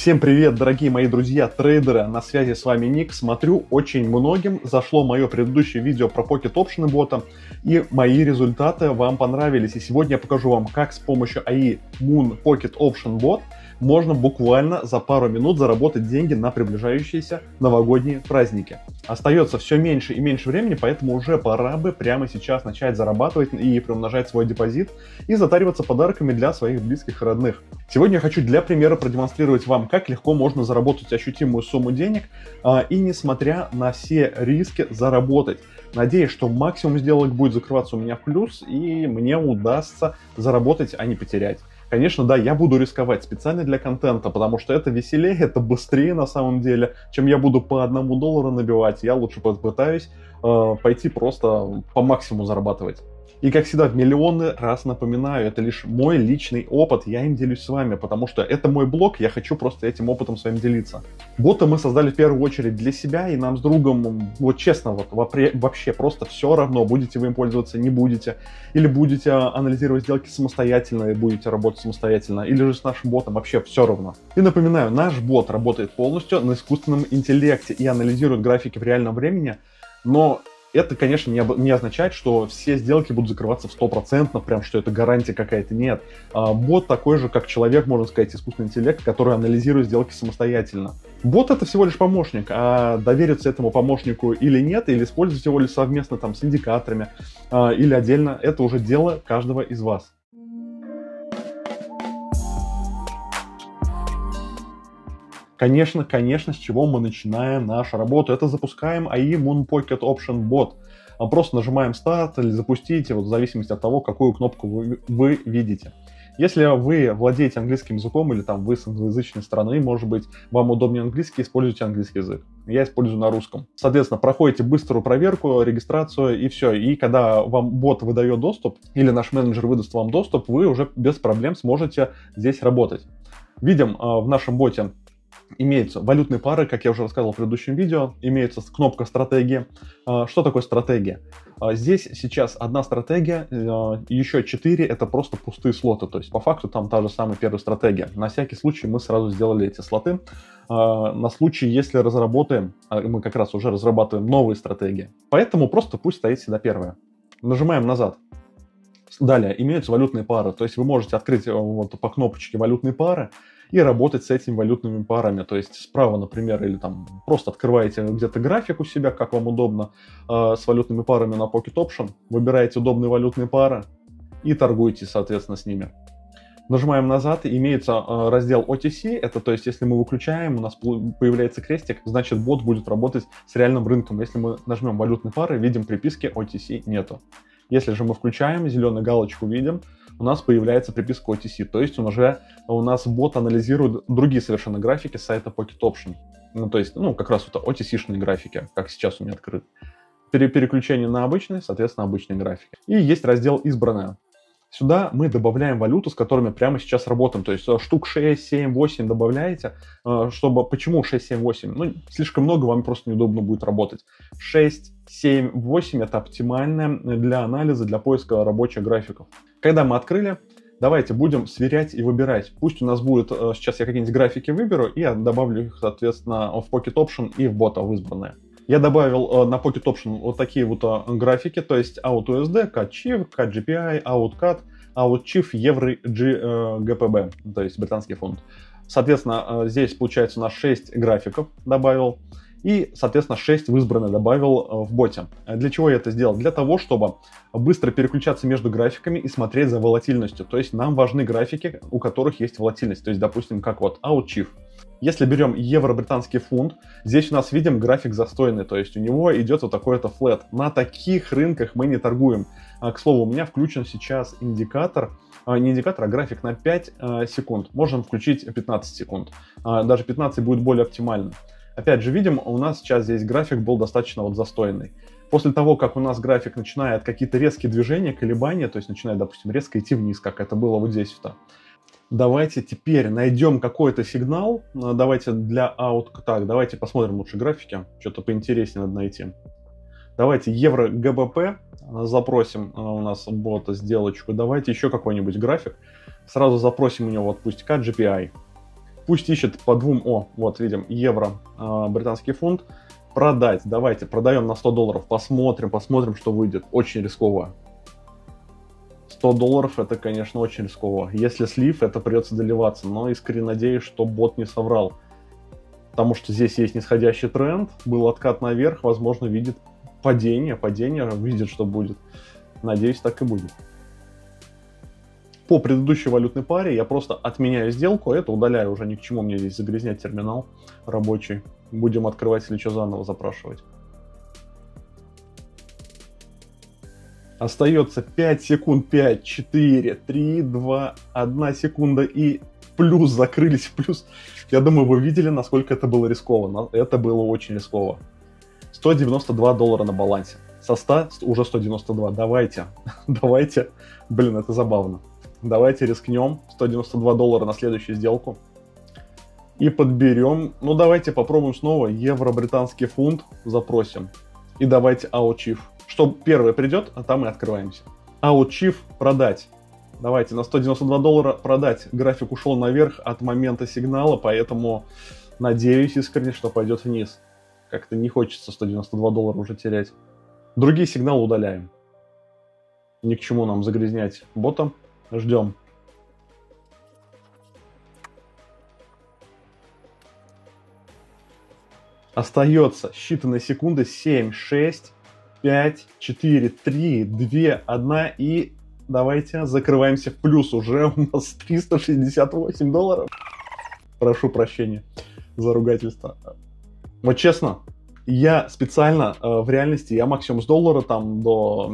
Всем привет, дорогие мои друзья, трейдеры, на связи с вами Ник. Смотрю, очень многим зашло мое предыдущее видео про Pocket Option бота, и мои результаты вам понравились. И сегодня я покажу вам, как с помощью AI Moon Pocket Option Bot можно буквально за пару минут заработать деньги на приближающиеся новогодние праздники. Остается все меньше и меньше времени, поэтому уже пора бы прямо сейчас начать зарабатывать и приумножать свой депозит и затариваться подарками для своих близких и родных. Сегодня я хочу для примера продемонстрировать вам, как легко можно заработать ощутимую сумму денег и, несмотря на все риски, заработать. Надеюсь, что максимум сделок будет закрываться у меня в плюс, и мне удастся заработать, а не потерять. Конечно, да, я буду рисковать специально для контента, потому что это веселее, это быстрее на самом деле, чем я буду по $1 набивать. Я лучше попытаюсь пойти просто по максимуму зарабатывать. И, как всегда, в миллионы раз напоминаю, это лишь мой личный опыт, я им делюсь с вами, потому что это мой блог, я хочу просто этим опытом с вами делиться. Бота мы создали в первую очередь для себя, и нам с другом, вот честно, вот вообще просто все равно, будете вы им пользоваться, не будете, или будете анализировать сделки самостоятельно и будете работать самостоятельно, или же с нашим ботом, вообще все равно. И напоминаю, наш бот работает полностью на искусственном интеллекте и анализирует графики в реальном времени, но это, конечно, не означает, что все сделки будут закрываться в 100%, прям что это гарантия какая-то, нет. Бот такой же, как человек, можно сказать, искусственный интеллект, который анализирует сделки самостоятельно. Бот — это всего лишь помощник, а довериться этому помощнику или нет, или использовать его ли совместно там с индикаторами, или отдельно, это уже дело каждого из вас. Конечно, с чего мы начинаем нашу работу. Это запускаем AI Moon Pocket Option Bot. Просто нажимаем Start или Запустить, вот в зависимости от того, какую кнопку вы видите. Если вы владеете английским языком или там вы с англоязычной страны, может быть, вам удобнее английский, используйте английский язык. Я использую на русском. Соответственно, проходите быструю проверку, регистрацию и все. И когда вам бот выдает доступ, или наш менеджер выдаст вам доступ, вы уже без проблем сможете здесь работать. Видим в нашем боте имеются валютные пары, как я уже рассказывал в предыдущем видео, имеется кнопка «Стратегия». Что такое стратегия? Здесь сейчас одна стратегия, еще 4 это просто пустые слоты, то есть по факту там та же самая первая стратегия. На всякий случай мы сразу сделали эти слоты, на случай, если разработаем, мы как раз уже разрабатываем новые стратегии. Поэтому просто пусть стоит всегда первая. Нажимаем назад. Далее имеются валютные пары, то есть вы можете открыть вот по кнопочке валютные пары и работать с этими валютными парами. То есть справа, например, или там просто открываете где-то график у себя, как вам удобно, с валютными парами на Pocket Option, выбираете удобные валютные пары и торгуете, соответственно, с ними. Нажимаем назад, и имеется раздел OTC, это то есть если мы выключаем, у нас появляется крестик, значит бот будет работать с реальным рынком. Если мы нажмем валютные пары, видим приписки OTC нету. Если же мы включаем, зеленую галочку видим, у нас появляется приписка OTC, то есть у нас бот анализирует другие совершенно графики с сайта Pocket Option. Ну, то есть, как раз вот OTC-шные графики, как сейчас у меня открыт. Переключение на обычные, соответственно, обычные графики. И есть раздел «Избранное». Сюда мы добавляем валюту, с которыми прямо сейчас работаем. То есть штук 6, 7, 8 добавляете. Почему 6, 7, 8? Слишком много, вам просто неудобно будет работать. 6, 7, 8 это оптимальное для анализа, для поиска рабочих графиков. Когда мы открыли, давайте будем сверять и выбирать. Пусть у нас будет, сейчас я какие-нибудь графики выберу и добавлю их, соответственно, в Pocket Option и в бота в избранное. Я добавил на Pocket Option вот такие вот графики, то есть AUD-USD, CAD-CHIF, CAD-GPI, AUD-CAD, AUD-CHIF, Евро, ГПБ, то есть британский фунт. Соответственно, здесь получается у нас 6 графиков добавил и, соответственно, 6 в избранное добавил в боте. Для чего я это сделал? Для того, чтобы быстро переключаться между графиками и смотреть за волатильностью. То есть нам важны графики, у которых есть волатильность. То есть, допустим, как вот AUD-CHIF. Если берем евро-британский фунт, здесь у нас видим график застойный, то есть у него идет вот такой-то флэт. На таких рынках мы не торгуем. К слову, у меня включен сейчас индикатор, не индикатор, а график на 5 секунд. Можем включить 15 секунд. Даже 15 будет более оптимально. Опять же, видим, у нас сейчас здесь график был достаточно вот застойный. После того, как у нас график начинает какие-то резкие движения, колебания, то есть начинает, допустим, резко идти вниз, как это было вот здесь-то. Давайте теперь найдем какой-то сигнал. Давайте для давайте посмотрим лучше графики. Что-то поинтереснее надо найти. Давайте евро ГБП запросим у нас бота сделочку. Давайте еще какой-нибудь график. Сразу запросим у него, вот пусть CAD-GPI. Пусть ищет по двум, вот видим, евро, британский фунт, продать. Давайте, продаем на $100, посмотрим, что выйдет. Очень рисково. $100 это, конечно, очень рисково. Если слив, это придется доливаться, но искренне надеюсь, что бот не соврал. Потому что здесь есть нисходящий тренд, был откат наверх, возможно, видит падение, видит, что будет. Надеюсь, так и будет. По предыдущей валютной паре я просто отменяю сделку, это удаляю, уже ни к чему мне здесь загрязнять терминал рабочий. Будем открывать или что заново запрашивать. Остается 5 секунд, 5, 4, 3, 2, 1 секунда и плюс, закрылись в плюс. Я думаю, вы видели, насколько это было рисково. Это было очень рисково. $192 на балансе. Со 100 уже 192. Давайте. Блин, это забавно. Давайте рискнем. $192 на следующую сделку. И подберем. Ну, давайте попробуем снова. Евро, британский фунт запросим. И давайте Out-Chief. Что первое придет, а там и открываемся. Out-Chief продать. Давайте на $192 продать. График ушел наверх от момента сигнала, поэтому надеюсь искренне, что пойдет вниз. Как-то не хочется $192 уже терять. Другие сигналы удаляем. Ни к чему нам загрязнять бота. Ждем. Остается считанные секунды. 7, 6, 5, 4, 3, 2, 1 и... Давайте закрываемся в плюс. Уже у нас $368. Прошу прощения за ругательство. Вот честно, я специально в реальности, я максимум с доллара там до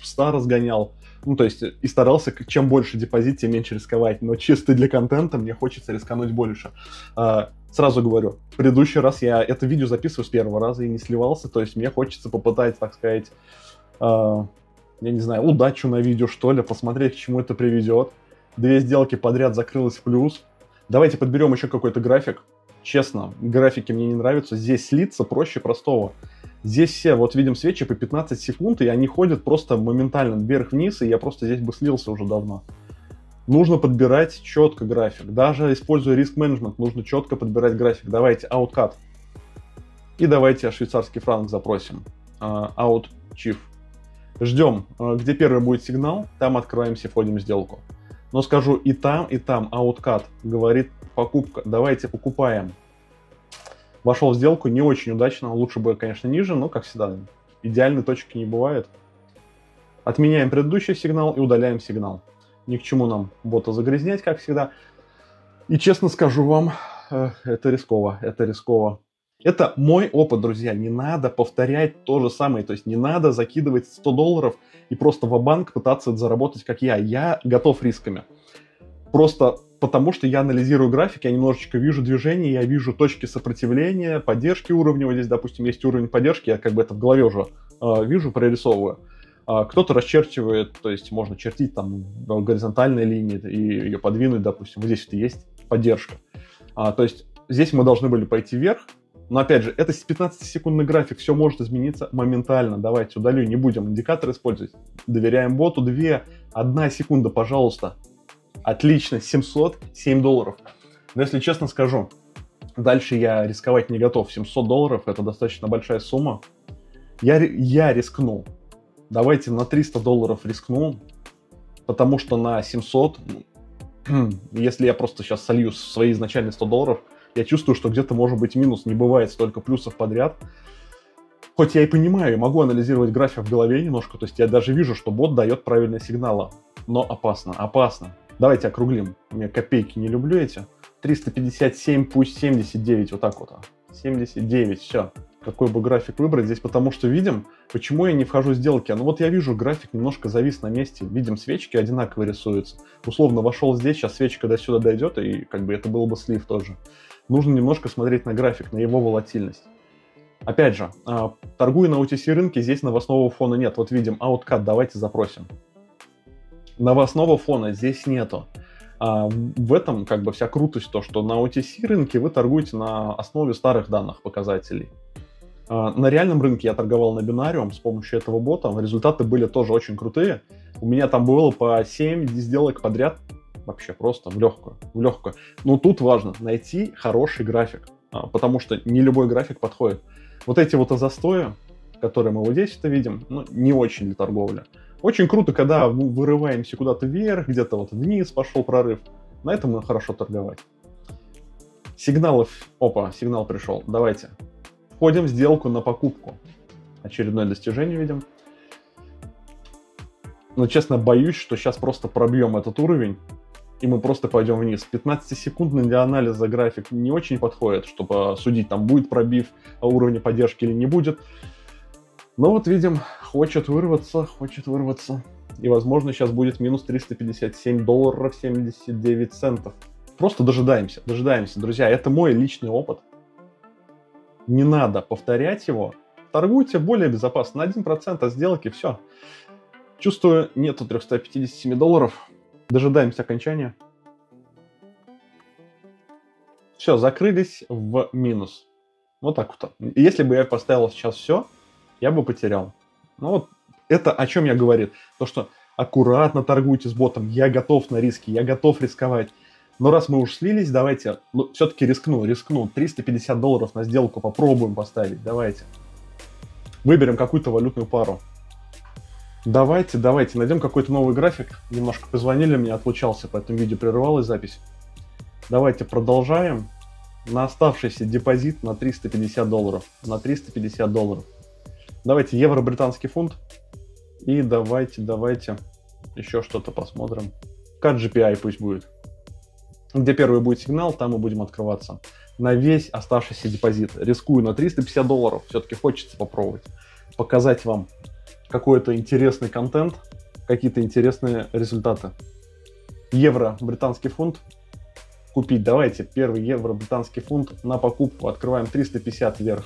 100 разгонял. Ну, то есть, и старался, чем больше депозит, тем меньше рисковать. Но чисто для контента мне хочется рискануть больше. Сразу говорю, в предыдущий раз я это видео записываю с первого раза и не сливался. То есть, мне хочется попытать, так сказать... я не знаю, удачу на видео, что ли, посмотреть, к чему это приведет. 2 сделки подряд закрылось в плюс. Давайте подберем еще какой-то график. Честно, графики мне не нравятся. Здесь слиться проще простого. Здесь все, вот видим свечи по 15 секунд, и они ходят просто моментально вверх-вниз, и я просто здесь бы слился уже давно. Нужно подбирать четко график. Даже используя риск-менеджмент, нужно четко подбирать график. Давайте Out-Cut. И давайте швейцарский франк запросим. Out-Chief. Ждем, где первый будет сигнал, там открываемся, входим в сделку. Но скажу, и там Out-Cut говорит покупка. Давайте покупаем. Вошел в сделку не очень удачно, лучше бы, конечно, ниже, но, как всегда, идеальной точки не бывает. Отменяем предыдущий сигнал и удаляем сигнал. Ни к чему нам бота загрязнять, как всегда. И честно скажу вам, это рисково, это рисково. Это мой опыт, друзья, не надо повторять то же самое, то есть не надо закидывать $100 и просто ва-банк пытаться заработать, как я готов рисками. Просто потому, что я анализирую график, я немножечко вижу движение, я вижу точки сопротивления, поддержки уровня, вот здесь, допустим, есть уровень поддержки, я как бы это в голове уже вижу, прорисовываю. Кто-то расчерчивает, то есть можно чертить там горизонтальные линии и ее подвинуть, допустим, вот здесь вот есть поддержка. То есть здесь мы должны были пойти вверх. Но опять же, это 15-секундный график, все может измениться моментально. Давайте удалю, не будем индикатор использовать. Доверяем боту. 1 секунда, пожалуйста. Отлично, $707. Но если честно скажу, дальше я рисковать не готов. $700 это достаточно большая сумма. Я рискну. Давайте на $300 рискну, потому что на 700, если я просто сейчас солью свои изначальные $100, я чувствую, что где-то может быть минус, не бывает столько плюсов подряд. Хоть я и понимаю, могу анализировать график в голове немножко, то есть я даже вижу, что бот дает правильные сигналы. Но опасно, опасно. Давайте округлим. Я копейки не люблю эти. 357, пусть 79, вот так вот. 79, все. Какой бы график выбрать здесь, потому что видим, почему я не вхожу в сделки. Ну вот я вижу, график немножко завис на месте. Видим, свечки одинаково рисуются. Условно вошел здесь, сейчас свечка до сюда дойдет, и как бы это был бы слив тоже. Нужно немножко смотреть на график, на его волатильность. Опять же, торгуя на OTC рынке, здесь новостного фона нет. Вот видим, Out-Cut, давайте запросим. Новостного фона здесь нету. В этом как бы вся крутость, то, что на OTC рынке вы торгуете на основе старых данных показателей. На реальном рынке я торговал на бинариум с помощью этого бота. Результаты были тоже очень крутые. У меня там было по 7 сделок подряд вообще просто в легкую, в легкую. Но тут важно найти хороший график, потому что не любой график подходит. Вот эти вот застои, которые мы вот здесь это видим, ну, не очень для торговли. Очень круто, когда мы вырываемся куда-то вверх, где-то вот вниз пошел прорыв. На этом мы хорошо торговать. Сигналов, опа, сигнал пришел, давайте. Входим в сделку на покупку. Очередное достижение видим. Но, честно, боюсь, что сейчас просто пробьем этот уровень, и мы просто пойдем вниз. 15-секундный для анализа график не очень подходит, чтобы судить, там будет пробив уровня поддержки или не будет. Но вот видим, хочет вырваться. И, возможно, сейчас будет минус $357 79 центов. Просто дожидаемся, друзья. Это мой личный опыт. Не надо повторять его. Торгуйте более безопасно. На 1% от сделки, все. Чувствую, нету $357. Дожидаемся окончания. Все, закрылись в минус. Вот так вот. Если бы я поставил сейчас все, я бы потерял. Ну вот, это о чем я говорю. То, что аккуратно торгуйте с ботом. Я готов на риски, я готов рисковать. Но раз мы уж слились, давайте, ну, все-таки рискну. $350 на сделку попробуем поставить, давайте. Выберем какую-то валютную пару. Давайте, найдем какой-то новый график. Немножко позвонили мне, отлучался, поэтому видео прерывалась запись. Давайте продолжаем. На оставшийся депозит на $350. На $350. Давайте евро, британский фунт. И давайте еще что-то посмотрим. GPI пусть будет. Где первый будет сигнал, там мы будем открываться. На весь оставшийся депозит. Рискую на $350. Все-таки хочется попробовать. Показать вам какой-то интересный контент, какие-то интересные результаты. Евро, британский фунт. Купить. Давайте первый евро, британский фунт на покупку. Открываем 350 вверх.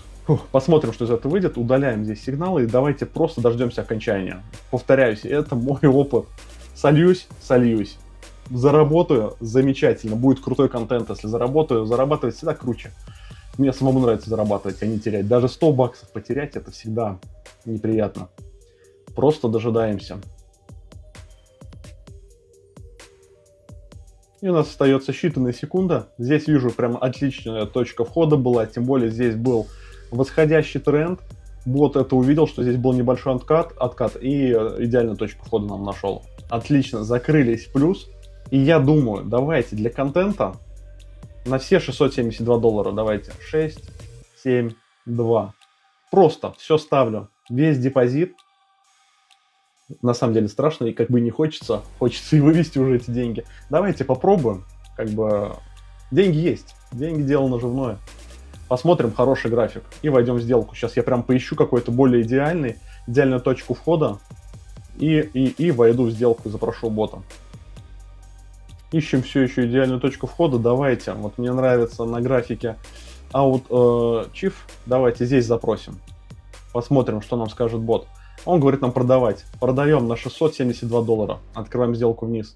Посмотрим, что из этого выйдет. Удаляем здесь сигналы и давайте просто дождемся окончания. Повторяюсь, это мой опыт. Сольюсь. Заработаю, замечательно, будет крутой контент, если заработаю, зарабатывать всегда круче. Мне самому нравится зарабатывать, а не терять. Даже $100 потерять, это всегда неприятно. Просто дожидаемся. И у нас остается считанные секунды. Здесь вижу прям отличная точка входа была, тем более здесь был восходящий тренд. Бот это увидел, что здесь был небольшой откат и идеальную точку входа нам нашел. Отлично, закрылись в плюс. И я думаю, давайте для контента на все $672, давайте 6, 7, 2. Просто все ставлю, весь депозит. На самом деле страшно, и как бы не хочется и вывести уже эти деньги. Давайте попробуем, как бы деньги есть, деньги дело наживное. Посмотрим хороший график и войдем в сделку. Сейчас я прям поищу какой-то более идеальную точку входа и войду в сделку и запрошу бота. Ищем все еще идеальную точку входа. Давайте, вот мне нравится на графике Out Chief. Давайте здесь запросим. Посмотрим, что нам скажет бот. Он говорит нам продавать. Продаем на $672. Открываем сделку вниз.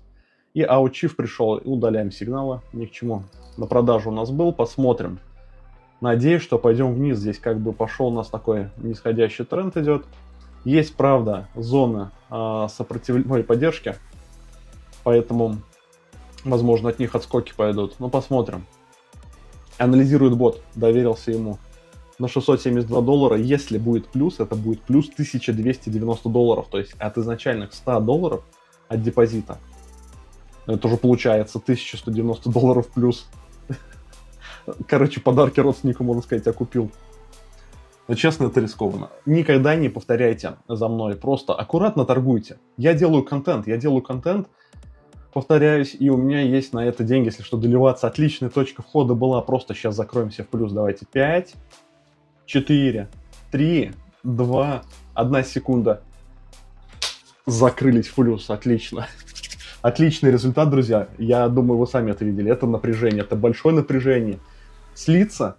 И Out Chief пришел. И удаляем сигналы. Ни к чему. На продажу у нас был. Посмотрим. Надеюсь, что пойдем вниз. Здесь как бы пошел у нас такой нисходящий тренд идет. Есть, правда, зоны сопротивления, поддержки. Поэтому... возможно, от них отскоки пойдут. Но посмотрим. Анализирует бот. Доверился ему. На $672. Если будет плюс, это будет плюс $1290. То есть от изначальных $100 от депозита. Это уже получается $1190 плюс. Короче, подарки родственнику, можно сказать, я купил. Но честно, это рискованно. Никогда не повторяйте за мной. Просто аккуратно торгуйте. Я делаю контент. Повторяюсь, и у меня есть на это деньги, если что, доливаться. Отличная точка входа была. Просто сейчас закроемся в плюс. Давайте 5, 4, 3, 2, 1 секунда. Закрылись в плюс. Отлично. Отличный результат, друзья. Я думаю, вы сами это видели. Это напряжение, это большое напряжение. Слиться.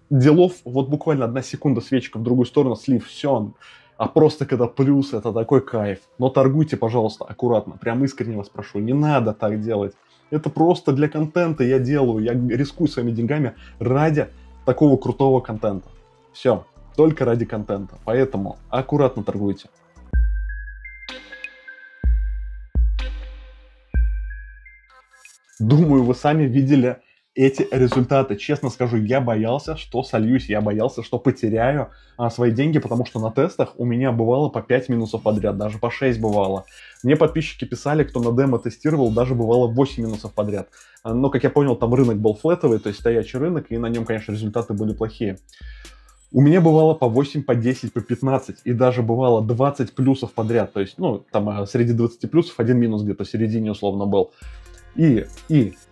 Делов, вот буквально 1 секунда, свечка в другую сторону, слив, все. А просто когда плюс, это такой кайф. Но торгуйте, пожалуйста, аккуратно. Прям искренне вас прошу. Не надо так делать. Это просто для контента я делаю. Я рискую своими деньгами ради такого крутого контента. Все. Только ради контента. Поэтому аккуратно торгуйте. Думаю, вы сами видели эти результаты. Честно скажу, я боялся, что сольюсь, я боялся, что потеряю свои деньги, потому что на тестах у меня бывало по 5 минусов подряд, даже по 6 бывало. Мне подписчики писали, кто на демо тестировал, даже бывало 8 минусов подряд. Но, как я понял, там рынок был флетовый, то есть стоячий рынок, и на нем, конечно, результаты были плохие. У меня бывало по 8, по 10, по 15, и даже бывало 20 плюсов подряд. То есть, ну, там среди 20 плюсов один минус где-то в середине условно был. И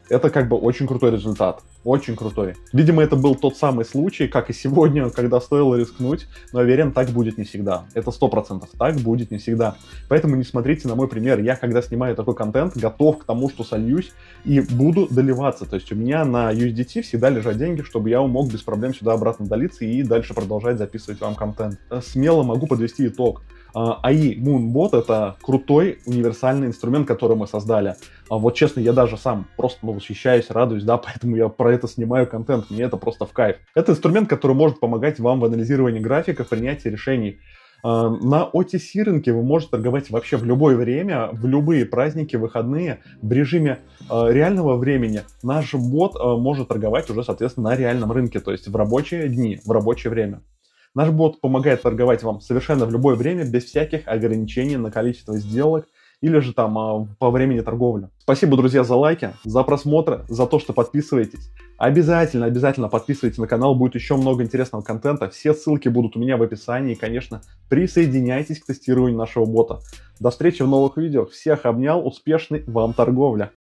это как бы очень крутой результат. Очень крутой. Видимо, это был тот самый случай, как и сегодня, когда стоило рискнуть, но уверен, так будет не всегда. Это 100%. Так будет не всегда. Поэтому не смотрите на мой пример. Я, когда снимаю такой контент, готов к тому, что сольюсь и буду доливаться. То есть у меня на USDT всегда лежат деньги, чтобы я мог без проблем сюда обратно долиться и дальше продолжать записывать вам контент. Смело могу подвести итог. AI Moonbot — это крутой универсальный инструмент, который мы создали. Вот честно, я даже сам просто восхищаюсь, радуюсь, да, поэтому я про это снимаю контент, мне это просто в кайф. Это инструмент, который может помогать вам в анализировании графиков, принятии решений. На OTC рынке вы можете торговать вообще в любое время, в любые праздники, выходные, в режиме реального времени. Наш бот может торговать уже, соответственно, на реальном рынке, то есть в рабочие дни, в рабочее время. Наш бот помогает торговать вам совершенно в любое время, без всяких ограничений на количество сделок или же там по времени торговли. Спасибо, друзья, за лайки, за просмотры, за то, что подписываетесь. Обязательно подписывайтесь на канал, будет еще много интересного контента. Все ссылки будут у меня в описании. И, конечно, присоединяйтесь к тестированию нашего бота. До встречи в новых видео. Всех обнял, успешной вам торговли!